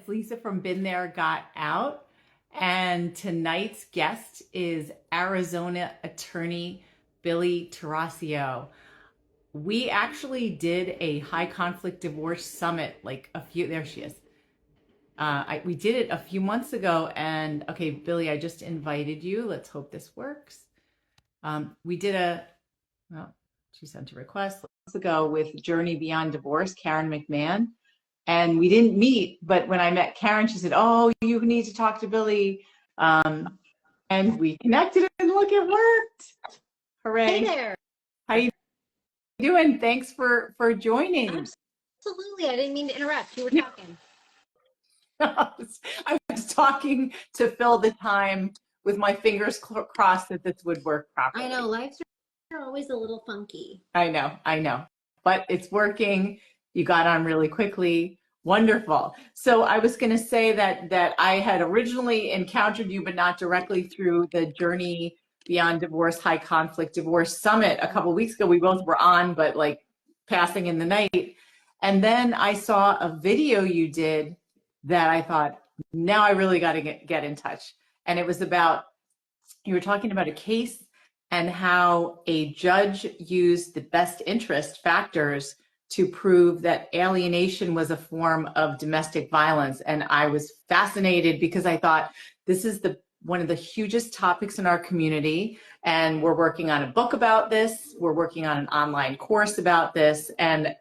It's Lisa from Been There, Got Out. And tonight's guest is Arizona attorney Billie Tarascio. We actually did a high conflict divorce summit there she is. We did it a few months ago. And okay, Billie, I just invited you. Let's hope this works. Well, she sent a request months ago with Journey Beyond Divorce, Karen McMahon. And we didn't meet, but when I met Karen, she said, "Oh, you need to talk to Billie." And we connected, and look, it worked. Hooray. Hey there. How you doing? Thanks for joining. Absolutely. I didn't mean to interrupt. You were talking. I was talking to fill the time with my fingers crossed that this would work properly. I know. Lives are always a little funky. I know. But it's working. You got on really quickly. Wonderful. So I was going to say that I had originally encountered you, but not directly, through the Journey Beyond Divorce High Conflict Divorce Summit a couple of weeks ago. We both were on, but like passing in the night. And then I saw a video you did that I thought, now I really got to get in touch. And it was about, you were talking about a case and how a judge used the best interest factors to prove that alienation was a form of domestic violence. And I was fascinated because I thought, this is one of the hugest topics in our community. And we're working on a book about this. We're working on an online course about this. And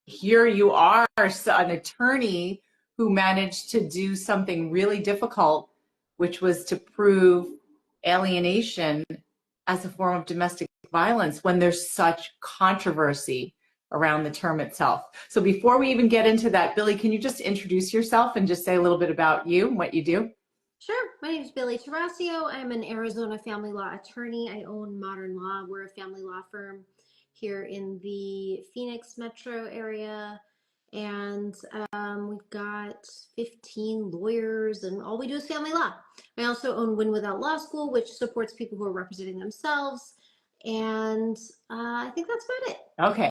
here you are, an attorney who managed to do something really difficult, which was to prove alienation as a form of domestic violence when there's such controversy around the term itself. So before we even get into that, Billie, can you just introduce yourself and just say a little bit about you and what you do? Sure. My name is Billie Tarascio. I'm an Arizona family law attorney. I own Modern Law. We're a family law firm here in the Phoenix metro area. And we've got 15 lawyers, and all we do is family law. I also own Win Without Law School, which supports people who are representing themselves. And I think that's about it. Okay.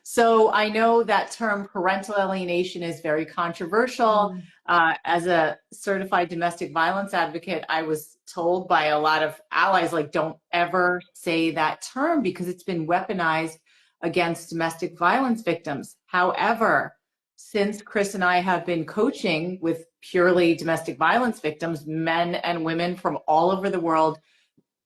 So I know that term parental alienation is very controversial. As a certified domestic violence advocate, I was told by a lot of allies, like, don't ever say that term because it's been weaponized against domestic violence victims. However, since Chris and I have been coaching with purely domestic violence victims, men and women from all over the world,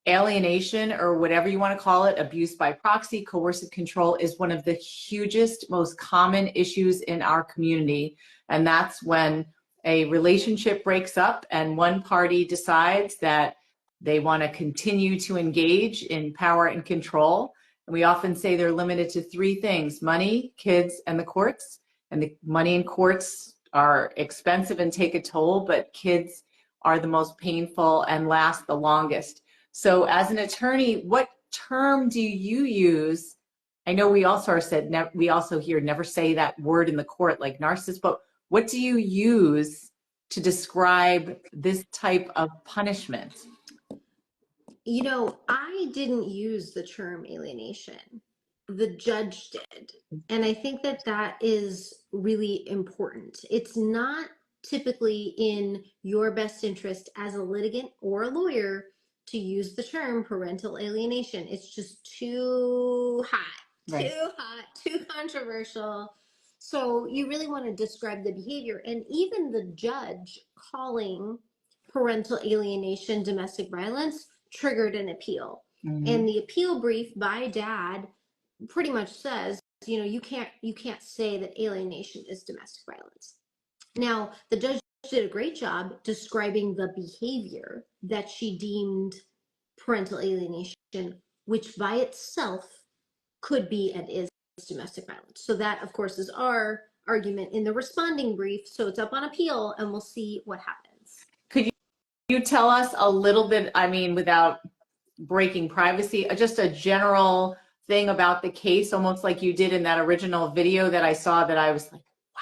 alienation, or whatever you want to call it, abuse by proxy, coercive control, is one of the hugest, most common issues in our community. And that's when a relationship breaks up and one party decides that they want to continue to engage in power and control. And we often say they're limited to three things: money, kids, and the courts. And the money and courts are expensive and take a toll, but kids are the most painful and last the longest. So as an attorney, what term do you use? I know we also hear never say that word in the court, like narcissist, but what do you use to describe this type of punishment? You know, I didn't use the term alienation. The judge did. And I think that is really important. It's not typically in your best interest as a litigant or a lawyer to use the term parental alienation. It's just too hot, Right. too controversial. So you really want to describe the behavior. And even the judge calling parental alienation domestic violence triggered an appeal. Mm-hmm. And the appeal brief by dad pretty much says, you know, you can't say that alienation is domestic violence. Now, the judge did a great job describing the behavior that she deemed parental alienation, which by itself could be and is domestic violence. So that, of course, is our argument in the responding brief. So it's up on appeal, and we'll see what happens. Could you tell us a little bit, I mean, without breaking privacy, just a general thing about the case, almost like you did in that original video that I saw, that I was like, wow.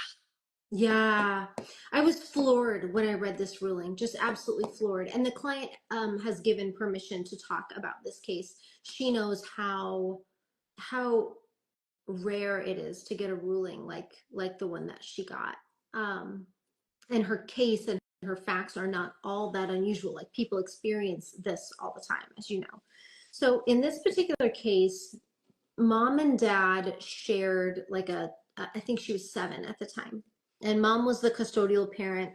Yeah, I was floored when I read this ruling, just absolutely floored. And the client has given permission to talk about this case. She knows how rare it is to get a ruling like the one that she got. And her case and her facts are not all that unusual. Like, people experience this all the time, as you know. So in this particular case, mom and dad shared like I think she was 7 at the time. And mom was the custodial parent.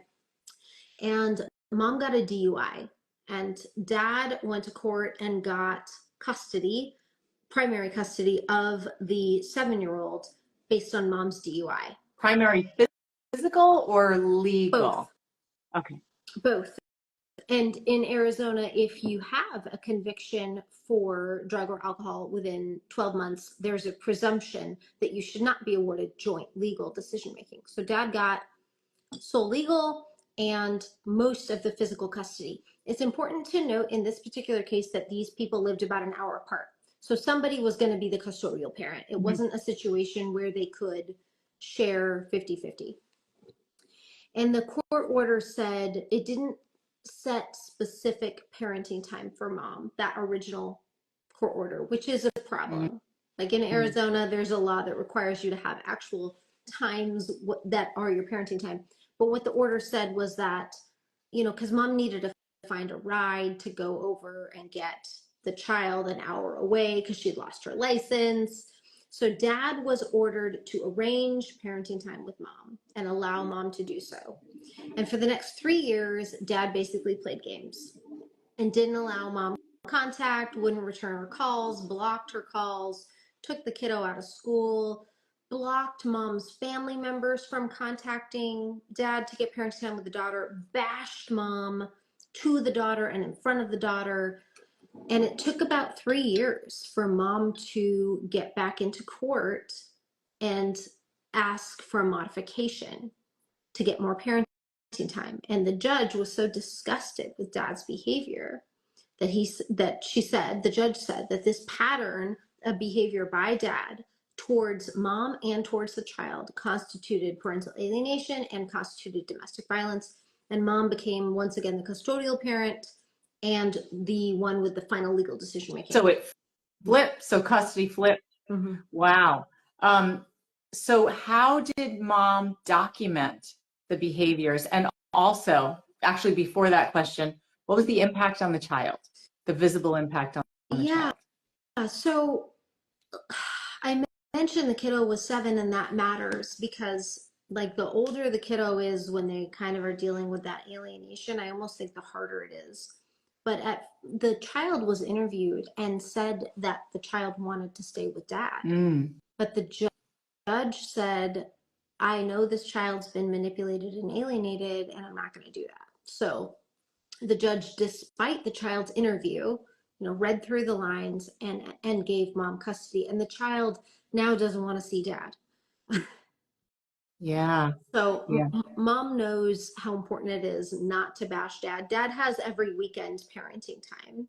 And mom got a DUI. And dad went to court and got custody, primary custody of the 7-year-old based on mom's DUI. Primary physical or legal? Both. Okay. Both. And in Arizona, if you have a conviction for drug or alcohol within 12 months, there's a presumption that you should not be awarded joint legal decision making. So dad got sole legal and most of the physical custody. It's important to note in this particular case that these people lived about an hour apart. So somebody was going to be the custodial parent. It wasn't a situation where they could share 50-50. And the court order said it didn't set specific parenting time for mom, that original court order, which is a problem. Like in Arizona, there's a law that requires you to have actual times that are your parenting time. But what the order said was that, because mom needed to find a ride to go over and get the child an hour away because she'd lost her license. So dad was ordered to arrange parenting time with mom and allow mom to do so. And for the next 3 years, dad basically played games and didn't allow mom contact, wouldn't return her calls, blocked her calls, took the kiddo out of school, blocked mom's family members from contacting dad to get parenting time with the daughter, bashed mom to the daughter and in front of the daughter. And it took about 3 years for mom to get back into court and ask for a modification to get more parenting time. And the judge was so disgusted with dad's behavior that the judge said that this pattern of behavior by dad towards mom and towards the child constituted parental alienation and constituted domestic violence. And mom became once again the custodial parent and the one with the final legal decision making. So it flipped. So custody flipped. Wow. So how did mom document the behaviors? And also, actually before that question, what was the impact on the child? The visible impact on the child? So I mentioned the kiddo was 7, and that matters because like the older the kiddo is when they kind of are dealing with that alienation, I almost think the harder it is. But the child was interviewed and said that the child wanted to stay with dad. But the judge said, I know this child's been manipulated and alienated, and I'm not going to do that. So the judge, despite the child's interview, read through the lines and gave mom custody. And the child now doesn't want to see dad. Yeah. So mom knows how important it is not to bash dad. Dad has every weekend parenting time,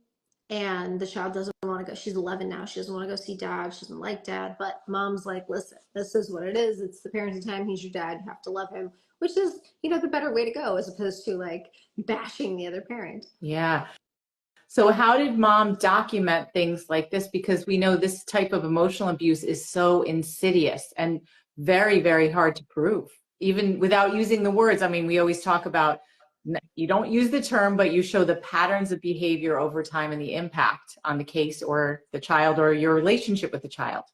and the child doesn't want to go. She's 11 now. She doesn't want to go see dad. She doesn't like dad, but mom's like, listen, this is what it is. It's the parenting time. He's your dad. You have to love him, which is, the better way to go as opposed to like bashing the other parent. Yeah. So how did mom document things like this? Because we know this type of emotional abuse is so insidious and very, very hard to prove, even without using the words. I mean, we always talk about, you don't use the term, but you show the patterns of behavior over time and the impact on the case or the child or your relationship with the child.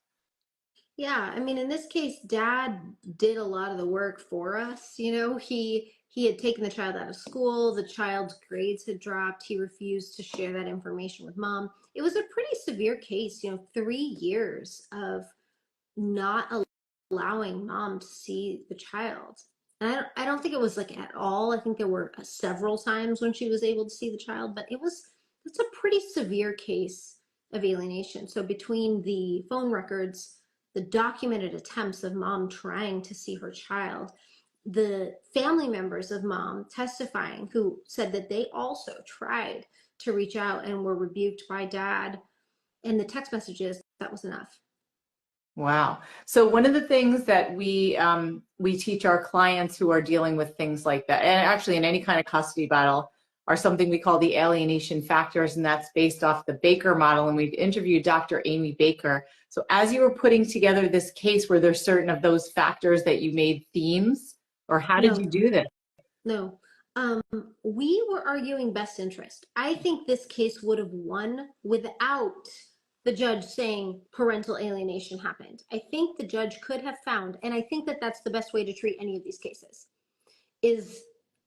Yeah, I mean, in this case, dad did a lot of the work for us. He had taken the child out of school. The child's grades had dropped. He refused to share that information with mom. It was a pretty severe case, 3 years of not allowing mom to see the child. And I don't think it was like at all. I think there were several times when she was able to see the child, but it's a pretty severe case of alienation. So between the phone records, the documented attempts of mom trying to see her child, the family members of mom testifying who said that they also tried to reach out and were rebuked by dad, and the text messages, that was enough. Wow. So one of the things that we teach our clients who are dealing with things like that, and actually in any kind of custody battle, are something we call the alienation factors, and that's based off the Baker model. And we've interviewed Dr. Amy Baker. So as you were putting together this case, were there certain of those factors that you made themes, or how did you do this? No. We were arguing best interest. I think this case would have won without the judge saying parental alienation happened. I think the judge could have found, and I think that that's the best way to treat any of these cases, is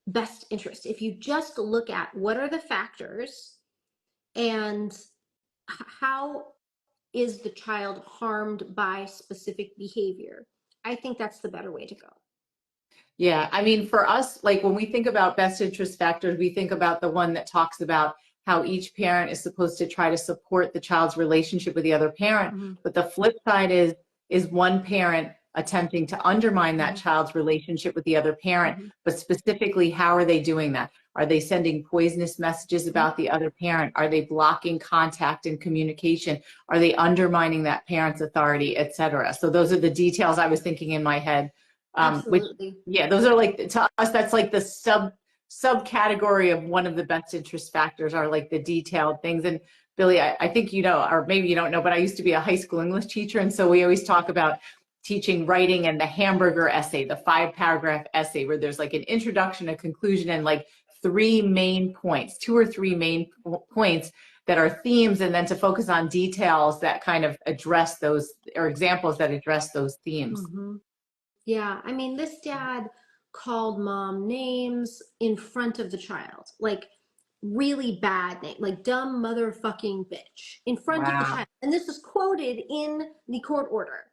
best interest. If you just look at what are the factors and how is the child harmed by specific behavior, I think that's the better way to go. Yeah, I mean, for us, like when we think about best interest factors, we think about the one that talks about how each parent is supposed to try to support the child's relationship with the other parent. Mm-hmm. But the flip side is one parent attempting to undermine that child's relationship with the other parent. Mm-hmm. But specifically, how are they doing that? Are they sending poisonous messages about the other parent? Are they blocking contact and communication? Are they undermining that parent's authority, et cetera? So those are the details I was thinking in my head. Which, Absolutely. yeah, those are like, to us, that's like the subcategory of one of the best interest factors are like the detailed things. And Billie, I think you know, or maybe you don't know, but I used to be a high school English teacher. And so we always talk about teaching writing and the hamburger essay, the 5-paragraph essay, where there's like an introduction, a conclusion, and like 3 main points, 2 or 3 main points that are themes, and then to focus on details that kind of address those, or examples that address those themes. Mm-hmm. Yeah, I mean, this dad called mom names in front of the child, like really bad name, like dumb motherfucking bitch in front of the Wow. child. And this is quoted in the court order.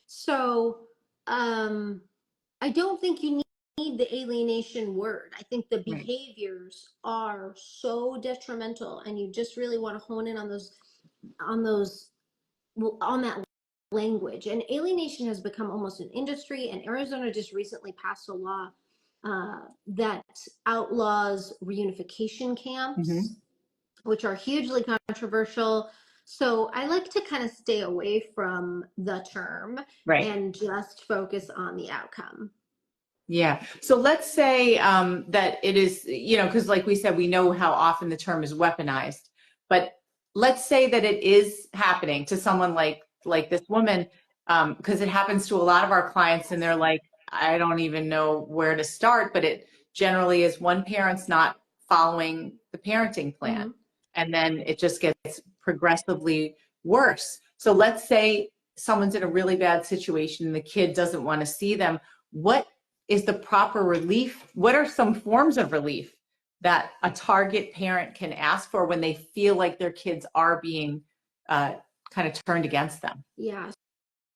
So, I don't think you need the alienation word. I think the Right. behaviors are so detrimental, and you just really want to hone in on those, on that language. And alienation has become almost an industry, and Arizona just recently passed a law that outlaws reunification camps, which are hugely controversial. So I like to kind of stay away from the term Right. and just focus on the outcome. Yeah. So let's say that it is, you know, because like we said, we know how often the term is weaponized. But let's say that it is happening to someone like this woman, because it happens to a lot of our clients, and they're like, I don't even know where to start. But it generally is one parent's not following the parenting plan, and then it just gets progressively worse. So let's say someone's in a really bad situation and the kid doesn't want to see them. What is the proper relief? What are some forms of relief that a target parent can ask for when they feel like their kids are being kind of turned against them? Yeah.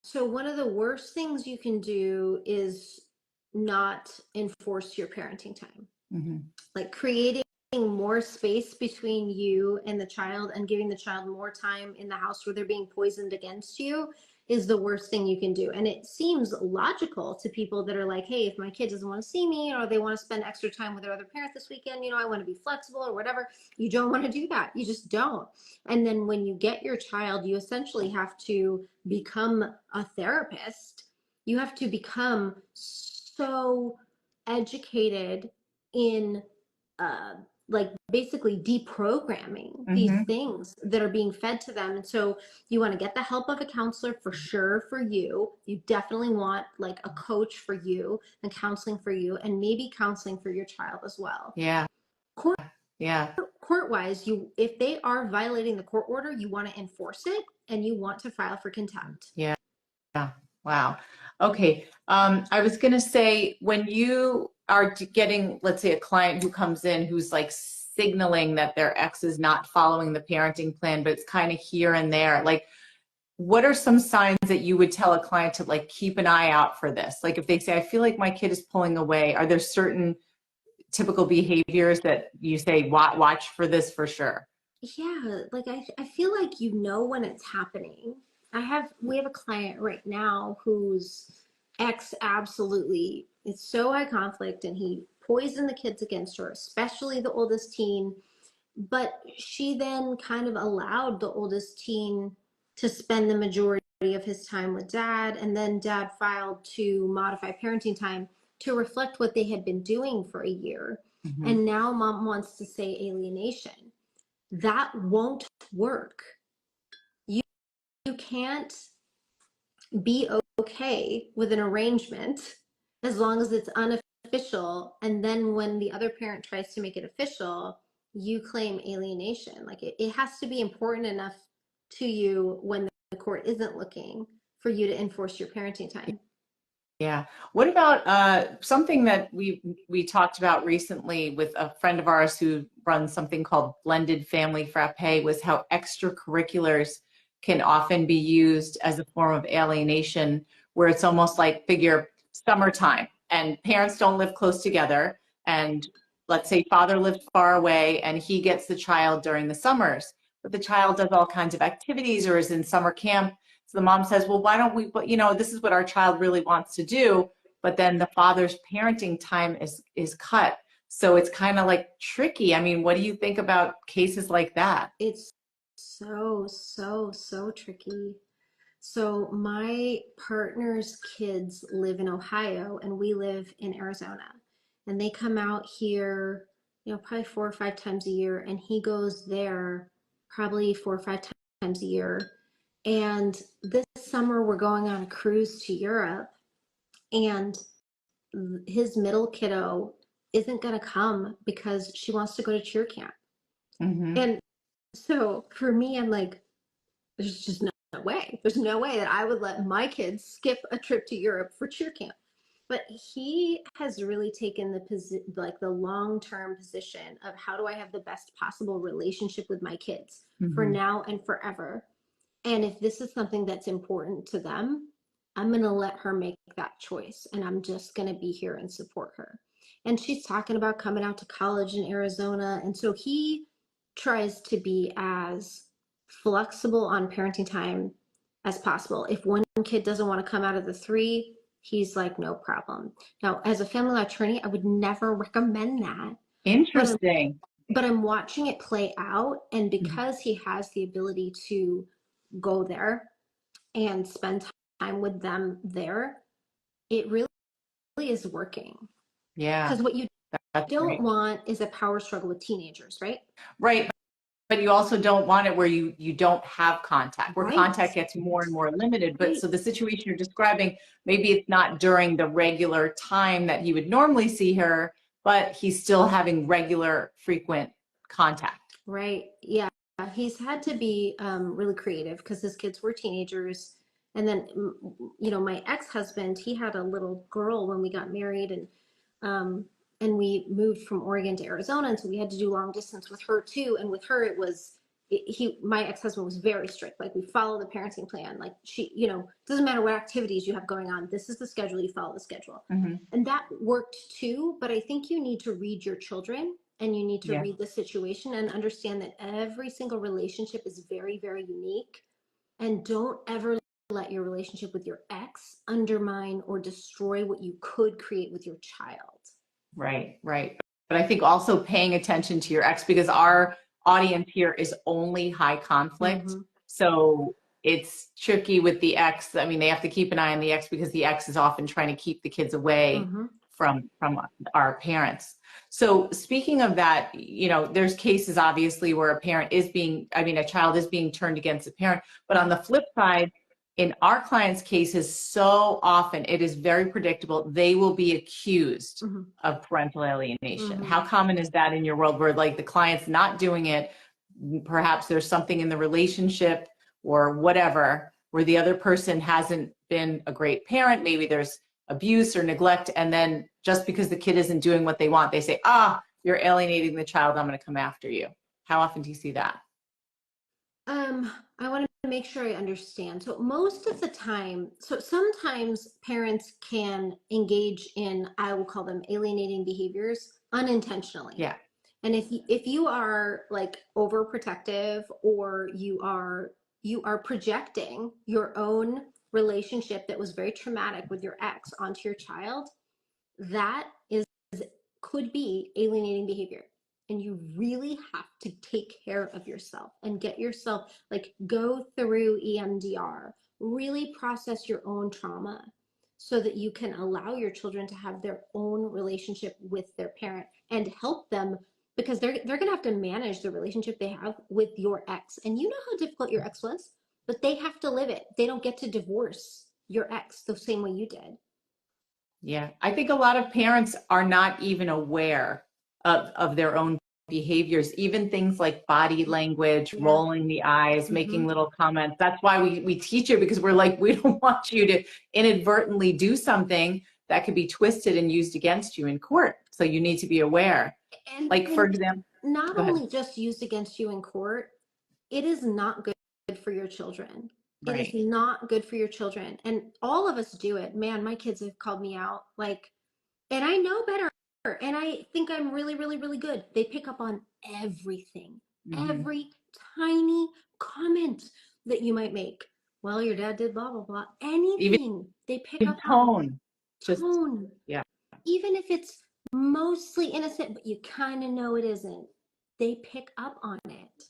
So one of the worst things you can do is not enforce your parenting time. Like creating more space between you and the child and giving the child more time in the house where they're being poisoned against you is the worst thing you can do. And it seems logical to people that are like, hey, if my kid doesn't want to see me, or they want to spend extra time with their other parent this weekend, you know, I want to be flexible or whatever. You don't want to do that. You just don't. And then when you get your child, you essentially have to become a therapist. You have to become so educated in like basically deprogramming these things that are being fed to them. And so you want to get the help of a counselor for sure for you. You definitely want like a coach for you and counseling for you, and maybe counseling for your child as well. Yeah. Court, Yeah. court-wise, if they are violating the court order, you want to enforce it and you want to file for contempt. Yeah. Yeah. Wow. Okay. I was going to say, when you are getting, let's say, a client who comes in who's like signaling that their ex is not following the parenting plan, but it's kind of here and there, like, what are some signs that you would tell a client to like keep an eye out for this? Like if they say, I feel like my kid is pulling away, are there certain typical behaviors that you say, watch for this for sure? Yeah, like I feel like you know when it's happening. We have a client right now whose ex absolutely is so high conflict, and he poisoned the kids against her, especially the oldest teen. But she then kind of allowed the oldest teen to spend the majority of his time with dad, and then dad filed to modify parenting time to reflect what they had been doing for a year. And now mom wants to say alienation. That won't work. You can't be okay with an arrangement as long as it's unofficial unofficial, and then when the other parent tries to make it official, you claim alienation. Like it has to be important enough to you when the court isn't looking for you to enforce your parenting time. Yeah. What about something that we talked about recently with a friend of ours who runs something called Blended Family Frappe, was how extracurriculars can often be used as a form of alienation, where it's almost like figure summertime and parents don't live close together. And let's say father lives far away and he gets the child during the summers, but the child does all kinds of activities or is in summer camp. So the mom says, well, why don't we, but this is what our child really wants to do. But then the father's parenting time is cut. So it's kind of like tricky. I mean, what do you think about cases like that? It's so tricky. So my partner's kids live in Ohio and we live in Arizona. And they come out here, probably 4 or 5 times a year, and he goes there probably 4 or 5 times a year. And this summer we're going on a cruise to Europe, and his middle kiddo isn't going to come because she wants to go to cheer camp. Mm-hmm. And so for me, I'm like, there's just no way. There's no way that I would let my kids skip a trip to Europe for cheer camp. But he has really taken the long-term position of how do I have the best possible relationship with my kids for Mm-hmm. now and forever. And if this is something that's important to them, I'm going to let her make that choice, and I'm just going to be here and support her. And she's talking about coming out to college in Arizona. And so he tries to be as flexible on parenting time as possible. If one kid doesn't want to come out of the three, he's like, no problem. Now, as a family law attorney, I would never recommend that. Interesting. But I'm watching it play out. And Mhm. because he has the ability to go there and spend time with them there, it really is working. Yeah, Because what you that's don't great. want is a power struggle with teenagers, right? Right. But you also don't want it where you don't have contact, where Right. contact gets more and more limited. But Right. so the situation you're describing, maybe it's not during the regular time that he would normally see her, but he's still having regular, frequent contact. Right. Yeah. He's had to be really creative because his kids were teenagers. And then, my ex-husband, he had a little girl when we got married, um, and we moved from Oregon to Arizona. And so we had to do long distance with her too. And with her, my ex-husband was very strict. Like, we follow the parenting plan. Like, doesn't matter what activities you have going on. This is the schedule, you follow the schedule. Hmm. And that worked too. But I think you need to read your children, and you need to Yeah. read the situation and understand that every single relationship is very, very unique. And don't ever let your relationship with your ex undermine or destroy what you could create with your child. Right, right. But I think also paying attention to your ex, because our audience here is only high conflict. Mm-hmm. So it's tricky with the ex. I mean, they have to keep an eye on the ex because the ex is often trying to keep the kids away Mm-hmm. from our parents. So speaking of that, there's cases obviously where a child is being turned against a parent. But on the flip side, in our clients' cases, so often it is very predictable. They will be accused Mm-hmm. of parental alienation. Mm-hmm. How common is that in your world where like the client's not doing it? Perhaps there's something in the relationship or whatever where the other person hasn't been a great parent. Maybe there's abuse or neglect. And then just because the kid isn't doing what they want, they say, you're alienating the child. I'm going to come after you. How often do you see that? I want to make sure I understand. So most of the time, so sometimes parents can engage in, I will call them alienating behaviors unintentionally. Yeah. And if you are like overprotective, or you are projecting your own relationship that was very traumatic with your ex onto your child, that is could be alienating behavior. And you really have to take care of yourself and get yourself, like, go through EMDR, really process your own trauma so that you can allow your children to have their own relationship with their parent and help them, because they're going to have to manage the relationship they have with your ex. And you know how difficult your ex was, but they have to live it. They don't get to divorce your ex the same way you did. Yeah, I think a lot of parents are not even aware of their own behaviors, even things like body language, Yeah. rolling the eyes, Hmm. making little comments. That's why we teach it, because we're like, we don't want you to inadvertently do something that could be twisted and used against you in court. So you need to be aware. Like, for And example, not go ahead. only just used against you in court, it is not good for your children. It is Right. not good for your children. And all of us do it. Man, my kids have called me out. Like, and I know better. And I think I'm really, really, really good. They pick up on everything, Hmm. every tiny comment that you might make. Well, your dad did blah, blah, blah. Even Anything they pick up on. tone, just, Tone. yeah. Even if it's mostly innocent, but you kind of know it isn't, they pick up on it.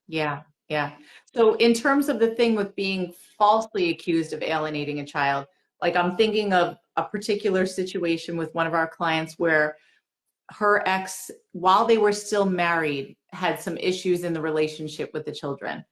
Yeah, yeah. So in terms of the thing with being falsely accused of alienating a child, like I'm thinking of a particular situation with one of our clients where her ex, while they were still married, had some issues in the relationship with the children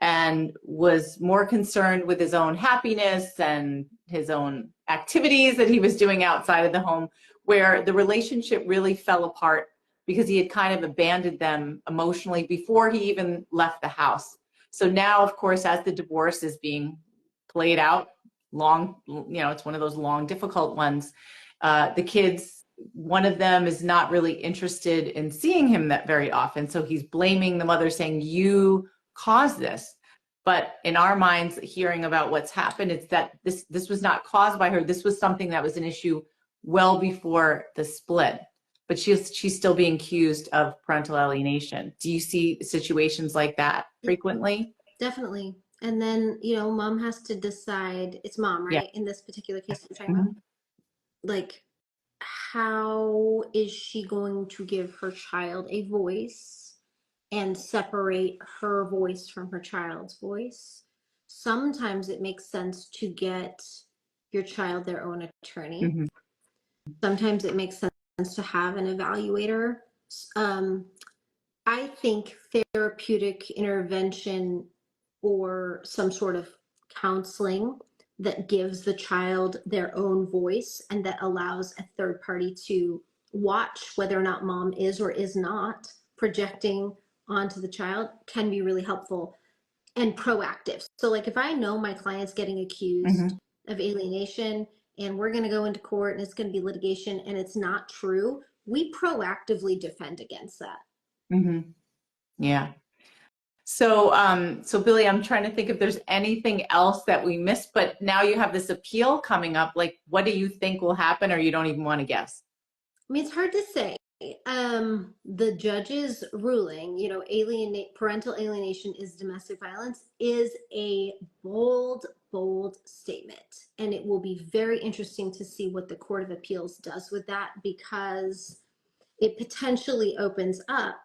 and was more concerned with his own happiness and his own activities that he was doing outside of the home, where the relationship really fell apart because he had kind of abandoned them emotionally before he even left the house. So now, of course, as the divorce is being played out, long, it's one of those long, difficult ones. The kids, one of them is not really interested in seeing him that very often. So he's blaming the mother, saying, "You caused this." But in our minds, hearing about what's happened, it's that this was not caused by her. This was something that was an issue well before the split. But she's still being accused of parental alienation. Do you see situations like that frequently? Definitely. And then, you know, mom has to decide, it's mom, Yeah. right? In this particular case that you're talking about, Mhm. like, how is she going to give her child a voice and separate her voice from her child's voice? Sometimes it makes sense to get your child their own attorney. Mhm. Sometimes it makes sense to have an evaluator. Um, I think therapeutic intervention or some sort of counseling that gives the child their own voice and that allows a third party to watch whether or not mom is or is not projecting onto the child can be really helpful and proactive. So, like, if I know my client's getting accused Mhm. of alienation and we're going to go into court and it's going to be litigation and it's not true, we proactively defend against that. Mhm. Yeah. So, so Billy, I'm trying to think if there's anything else that we missed, but now you have this appeal coming up. Like, what do you think will happen, or you don't even want to guess? I mean, it's hard to say. The judge's ruling, you know, alienate parental alienation is domestic violence, is a bold, bold statement, and it will be very interesting to see what the Court of Appeals does with that because it potentially opens up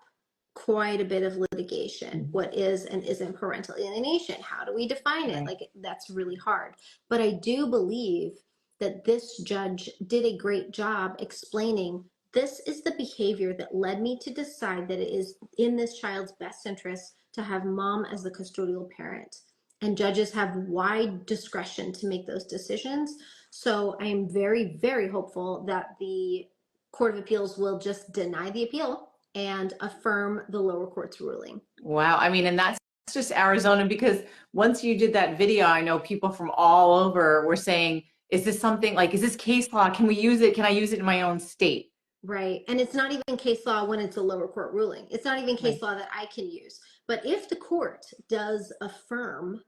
quite a bit of litigation. Mhm. What is and isn't parental alienation? How do we define it? Right. Like, that's really hard. But I do believe that this judge did a great job explaining this is the behavior that led me to decide that it is in this child's best interest to have mom as the custodial parent. And judges have wide discretion to make those decisions. So I am very, very hopeful that the Court of Appeals will just deny the appeal and affirm the lower court's ruling. Wow. I mean, and that's just Arizona, because once you did that video, I know people from all over were saying, is this something like, is this case law? Can we use it? Can I use it in my own state? Right. And it's not even case law when it's a lower court ruling. It's not even Right. case law that I can use. But if the court does affirm,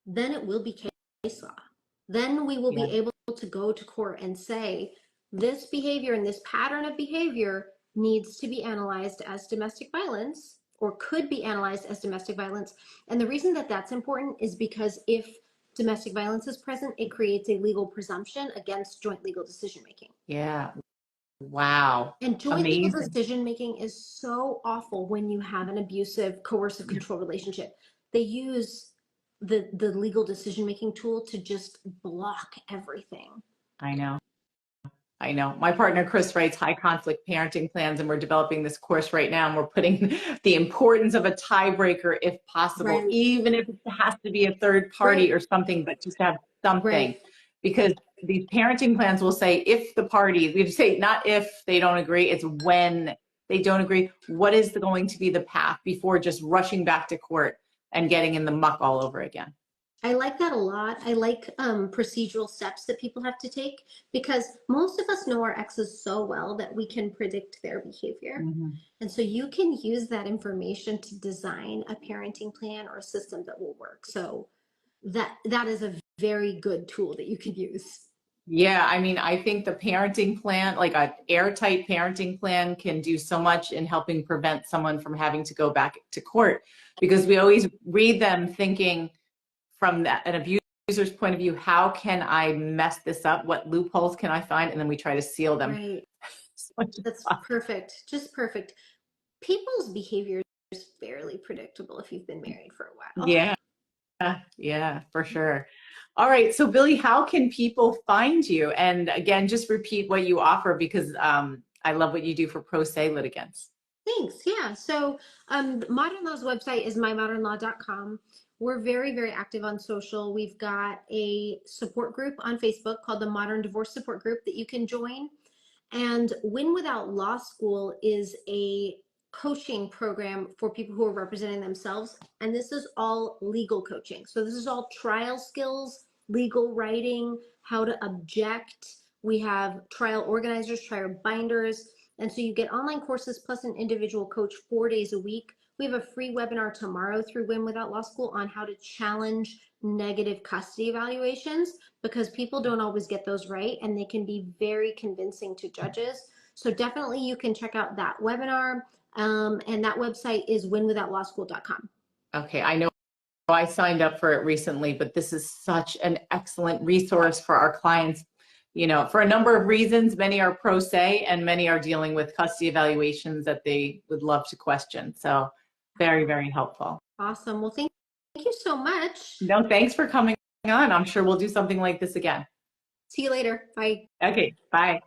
then it will be case law. Then we will Yeah. be able to go to court and say, this behavior and this pattern of behavior needs to be analyzed as domestic violence or could be analyzed as domestic violence. And the reason that that's important is because if domestic violence is present, it creates a legal presumption against joint legal decision making. Yeah. Wow. And joint legal Amazing. decision making is so awful when you have an abusive, coercive control relationship. They use the legal decision making tool to just block everything. I know. I know. My partner, Chris, writes high conflict parenting plans, and we're developing this course right now. And we're putting the importance of a tiebreaker, if possible, Right. even if it has to be a third Right. party or something, but just have something. Right. because these parenting plans will say if the party, we say not if they don't agree, it's when they don't agree, what is going to be the path before just rushing back to court and getting in the muck all over again. I like that a lot. I like procedural steps that people have to take, because most of us know our exes so well that we can predict their behavior. Mm-hmm. And so you can use that information to design a parenting plan or a system that will work. So that is a very good tool that you can use. Yeah, I mean, I think the parenting plan, like an airtight parenting plan, can do so much in helping prevent someone from having to go back to court, because we always read them thinking from an abuser's point of view, how can I mess this up? What loopholes can I find? And then we try to seal them. Right. That's perfect. Just perfect. People's behavior is fairly predictable if you've been married for a while. Yeah. Yeah, for sure. All right. So Billie, how can people find you? And again, just repeat what you offer, because I love what you do for pro se litigants. Thanks. Yeah. So Modern Law's website is mymodernlaw.com. We're very, very active on social. We've got a support group on Facebook called the Modern Divorce Support Group that you can join. And Win Without Law School is a coaching program for people who are representing themselves. And this is all legal coaching. So this is all trial skills, legal writing, how to object. We have trial organizers, trial binders. And so you get online courses plus an individual coach 4 days a week. We have a free webinar tomorrow through Win Without Law School on how to challenge negative custody evaluations, because people don't always get those right and they can be very convincing to judges. So definitely you can check out that webinar, and that website is winwithoutlawschool.com. Okay, I know I signed up for it recently, but this is such an excellent resource for our clients. You know, for a number of reasons, many are pro se and many are dealing with custody evaluations that they would love to question. So very, very helpful. Awesome. Well, thank you so much. No, thanks for coming on. I'm sure we'll do something like this again. See you later. Bye. Okay, bye.